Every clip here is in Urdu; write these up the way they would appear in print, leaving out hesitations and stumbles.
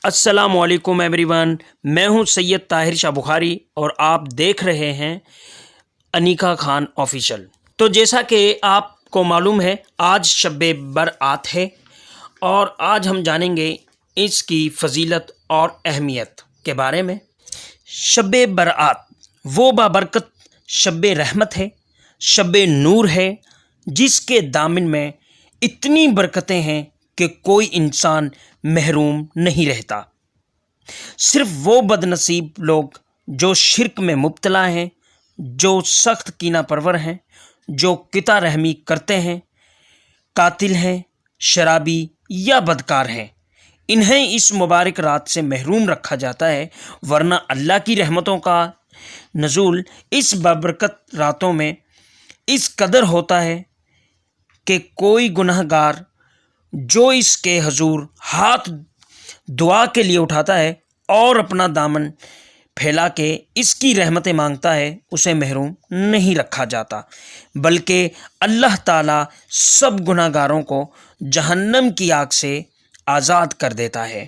السلام علیکم ایوری ون، میں ہوں سید طاہر شاہ بخاری اور آپ دیکھ رہے ہیں انیکا خان آفیشل۔ تو جیسا کہ آپ کو معلوم ہے آج شب برات ہے اور آج ہم جانیں گے اس کی فضیلت اور اہمیت کے بارے میں۔ شب برات وہ بابرکت شب رحمت ہے، شب نور ہے، جس کے دامن میں اتنی برکتیں ہیں کہ کوئی انسان محروم نہیں رہتا۔ صرف وہ بد نصیب لوگ جو شرک میں مبتلا ہیں، جو سخت کینہ پرور ہیں، جو قطع رحمی کرتے ہیں، قاتل ہیں، شرابی یا بدکار ہیں، انہیں اس مبارک رات سے محروم رکھا جاتا ہے، ورنہ اللہ کی رحمتوں کا نزول اس بابرکت راتوں میں اس قدر ہوتا ہے کہ کوئی گناہ گار جو اس کے حضور ہاتھ دعا کے لیے اٹھاتا ہے اور اپنا دامن پھیلا کے اس کی رحمتیں مانگتا ہے، اسے محروم نہیں رکھا جاتا، بلکہ اللہ تعالیٰ سب گناہ گاروں کو جہنم کی آگ سے آزاد کر دیتا ہے۔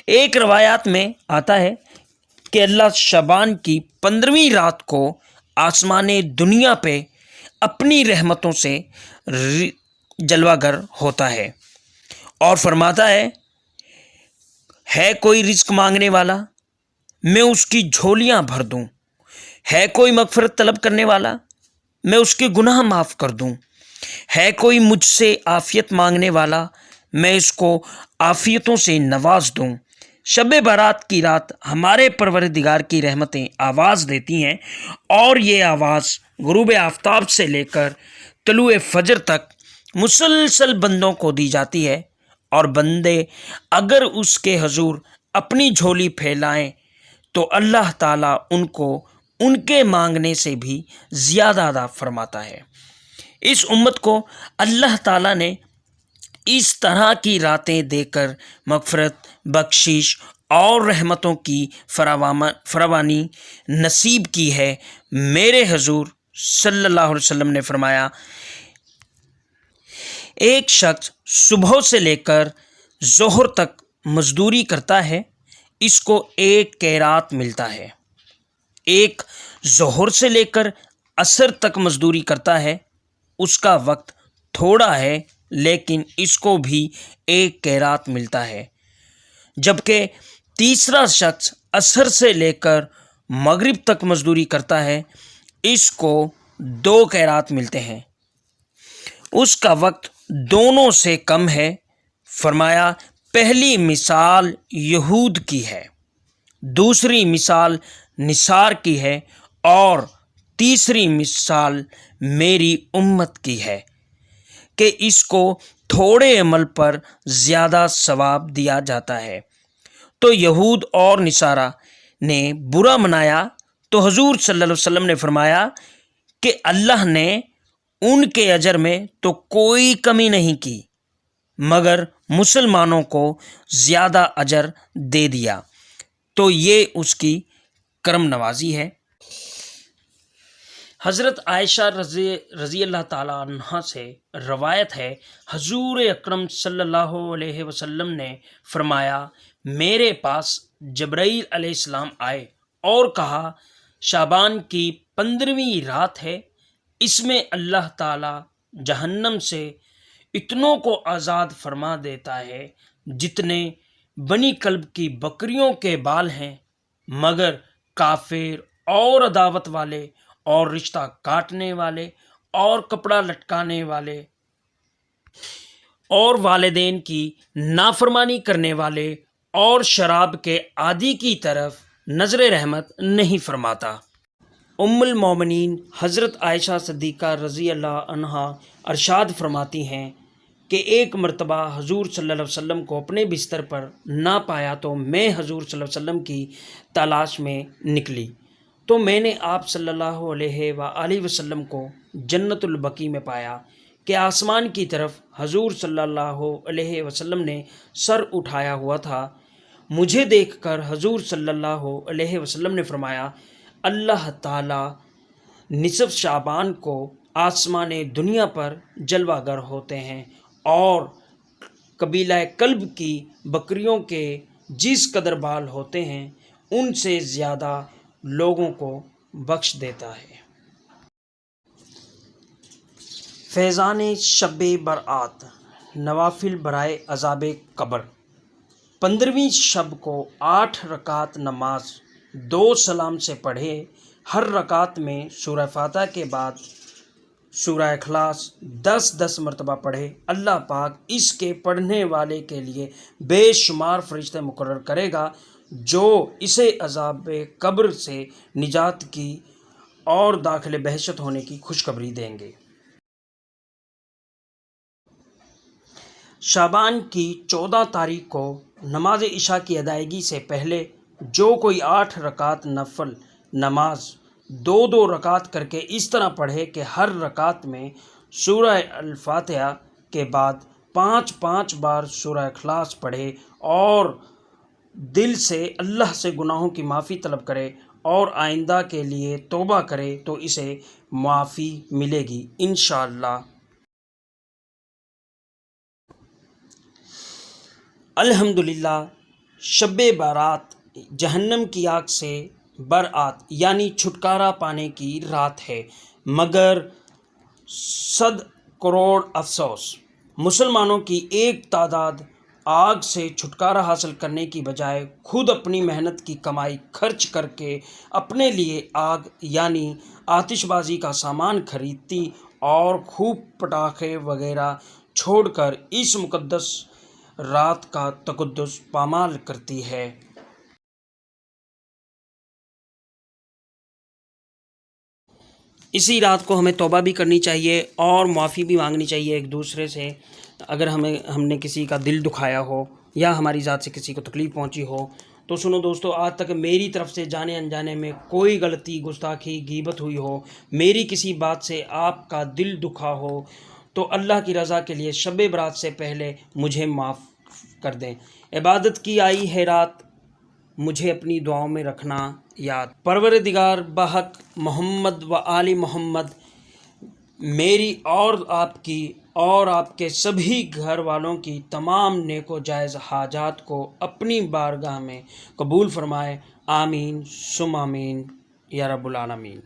ایک روایات میں آتا ہے کہ اللہ شعبان کی 15ویں رات کو آسمان دنیا پہ اپنی رحمتوں سے جلوہ گر ہوتا ہے اور فرماتا ہے کوئی رزق مانگنے والا، میں اس کی جھولیاں بھر دوں، ہے کوئی مغفرت طلب کرنے والا، میں اس کے گناہ معاف کر دوں، ہے کوئی مجھ سے عافیت مانگنے والا، میں اس کو عافیتوں سے نواز دوں۔ شب برات کی رات ہمارے پروردگار کی رحمتیں آواز دیتی ہیں اور یہ آواز غروب آفتاب سے لے کر طلوع فجر تک مسلسل بندوں کو دی جاتی ہے، اور بندے اگر اس کے حضور اپنی جھولی پھیلائیں تو اللہ تعالیٰ ان کو ان کے مانگنے سے بھی زیادہ عطا فرماتا ہے۔ اس امت کو اللہ تعالیٰ نے اس طرح کی راتیں دے کر مغفرت، بخشش اور رحمتوں کی فراوانی نصیب کی ہے۔ میرے حضور صلی اللہ علیہ وسلم نے فرمایا، ایک شخص صبح سے لے کر ظہر تک مزدوری کرتا ہے، اس کو 1 قیرات ملتا ہے۔ ایک ظہر سے لے کر عصر تک مزدوری کرتا ہے، اس کا وقت تھوڑا ہے لیکن اس کو بھی 1 قیرات ملتا ہے۔ جبکہ تیسرا شخص عصر سے لے کر مغرب تک مزدوری کرتا ہے، اس کو 2 قیرات ملتے ہیں، اس کا وقت دونوں سے کم ہے۔ فرمایا، پہلی مثال یہود کی ہے، دوسری مثال نصار کی ہے اور تیسری مثال میری امت کی ہے کہ اس کو تھوڑے عمل پر زیادہ ثواب دیا جاتا ہے۔ تو یہود اور نصارہ نے برا منایا تو حضور صلی اللہ علیہ وسلم نے فرمایا کہ اللہ نے ان کے اجر میں تو کوئی کمی نہیں کی، مگر مسلمانوں کو زیادہ اجر دے دیا، تو یہ اس کی کرم نوازی ہے۔ حضرت عائشہ رضی اللہ تعالیٰ عنہا سے روایت ہے، حضور اکرم صلی اللہ علیہ وسلم نے فرمایا، میرے پاس جبرائیل علیہ السلام آئے اور کہا، شعبان کی 15ویں رات ہے، اس میں اللہ تعالیٰ جہنم سے اتنوں کو آزاد فرما دیتا ہے جتنے بنی کلب کی بکریوں کے بال ہیں، مگر کافر اور عداوت والے اور رشتہ کاٹنے والے اور کپڑا لٹکانے والے اور والدین کی نافرمانی کرنے والے اور شراب کے عادی کی طرف نظر رحمت نہیں فرماتا۔ ام المومنین حضرت عائشہ صدیقہ رضی اللہ عنہا ارشاد فرماتی ہیں کہ ایک مرتبہ حضور صلی اللہ علیہ وسلم کو اپنے بستر پر نہ پایا تو میں حضور صلی اللہ علیہ وسلم کی تلاش میں نکلی، تو میں نے آپ صلی اللہ علیہ وآلہ وسلم کو جنت البقیع میں پایا کہ آسمان کی طرف حضور صلی اللہ علیہ وسلم نے سر اٹھایا ہوا تھا۔ مجھے دیکھ کر حضور صلی اللہ علیہ وسلم نے فرمایا، اللہ تعالیٰ نصف شعبان کو آسمان دنیا پر جلوہ گر ہوتے ہیں اور قبیلہ کلب کی بکریوں کے جس قدر بال ہوتے ہیں ان سے زیادہ لوگوں کو بخش دیتا ہے۔ فیضان شب برات، نوافل برائے عذاب قبر۔ 15ویں شب کو 8 رکعت نماز 2 سلام سے پڑھے۔ ہر رکعت میں سورہ فاتحہ کے بعد سورہ اخلاص 10 مرتبہ پڑھے۔ اللہ پاک اس کے پڑھنے والے کے لیے بے شمار فرشتے مقرر کرے گا جو اسے عذاب قبر سے نجات کی اور داخل بہشت ہونے کی خوشخبری دیں گے۔ شعبان کی 14 تاریخ کو نماز عشاء کی ادائیگی سے پہلے جو کوئی 8 رکعت نفل نماز 2 رکعت کر کے اس طرح پڑھے کہ ہر رکعت میں سورہ الفاتحہ کے بعد 5 بار سورہ اخلاص پڑھے اور دل سے اللہ سے گناہوں کی معافی طلب کرے اور آئندہ کے لیے توبہ کرے تو اسے معافی ملے گی انشاءاللہ۔ الحمدللہ، شب برات جہنم کی آگ سے برات یعنی چھٹکارا پانے کی رات ہے، مگر 100 کروڑ افسوس، مسلمانوں کی ایک تعداد آگ سے چھٹکارا حاصل کرنے کی بجائے خود اپنی محنت کی کمائی خرچ کر کے اپنے لیے آگ یعنی آتش بازی کا سامان خریدتی اور خوب پٹاخے وغیرہ چھوڑ کر اس مقدس رات کا تقدس پامال کرتی ہے۔ اسی رات کو ہمیں توبہ بھی کرنی چاہیے اور معافی بھی مانگنی چاہیے ایک دوسرے سے، اگر ہم نے کسی کا دل دکھایا ہو یا ہماری ذات سے کسی کو تکلیف پہنچی ہو تو۔ سنو دوستو، آج تک میری طرف سے جانے انجانے میں کوئی غلطی، گستاخی، غیبت ہوئی ہو، میری کسی بات سے آپ کا دل دکھا ہو تو اللہ کی رضا کے لیے شب برات سے پہلے مجھے معاف کر دیں۔ عبادت کی آئی ہے رات، مجھے اپنی دعاؤں میں رکھنا یاد۔ پروردگار بحق محمد و آل محمد میری اور آپ کی اور آپ کے سبھی گھر والوں کی تمام نیک و جائز حاجات کو اپنی بارگاہ میں قبول فرمائے، آمین ثم آمین یا رب العالمین۔